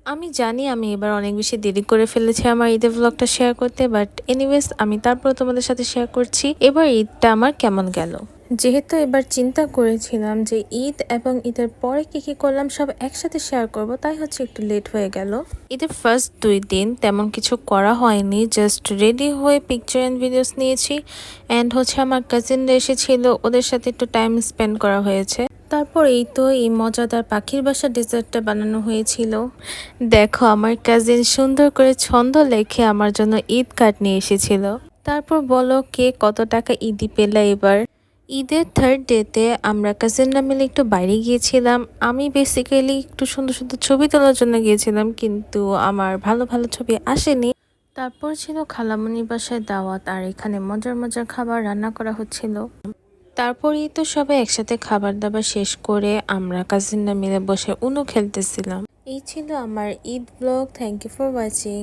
আমি জানি আমি এবার অনেক বেশি দেরি করে ফেলেছি আমার ঈদের ভ্লগটা শেয়ার করতে, বাট এনিওয়েজ আমি তারপর তোমাদের সাথে শেয়ার করছি এবার ঈদটা আমার কেমন গেল। যেহেতু এবার চিন্তা করেছিলাম যে ঈদ এবং ঈদের পরে কি কি করলাম সব একসাথে শেয়ার করব, তাই হচ্ছে একটু লেট হয়ে গেল। ঈদের ফার্স্ট 2 দিন তেমন কিছু করা হয়নি, জাস্ট রেডি হয়ে পিকচার অ্যান্ড ভিডিওস নিয়েছি। অ্যান্ড হচ্ছে আমার কাজিনরা এসেছিল, ওদের সাথে একটু টাইম স্পেন্ড করা হয়েছে। তারপর এই তো এই মজাদার পাখির বাসা ডেজার্টটা বানানো হয়েছিল। দেখো আমার কাজিন সুন্দর করে ছন্দ লেখে আমার জন্য ঈদ কার্ড নিয়ে এসেছিল। তারপর বলো কে কত টাকা ঈদি পেলা এবার। ঈদের থার্ড ডেতে আমরা কাজিনরা মিলে একটু বাইরে গিয়েছিলাম। আমি বেসিক্যালি একটু সুন্দর সুন্দর ছবি তোলার জন্য গিয়েছিলাম, কিন্তু আমার ভালো ভালো ছবি আসেনি। তারপর ছিল খালামণির বাসায় দাওয়াত, আর এখানে মজার মজার খাবার রান্না করা হচ্ছিল। তারপরেই তো সবাই একসাথে খাবার দাবার শেষ করে আমরা কাজিনরা মিলে বসে উনো খেলতেছিলাম। এই ছিল আমার Eid blog. Thank you for watching.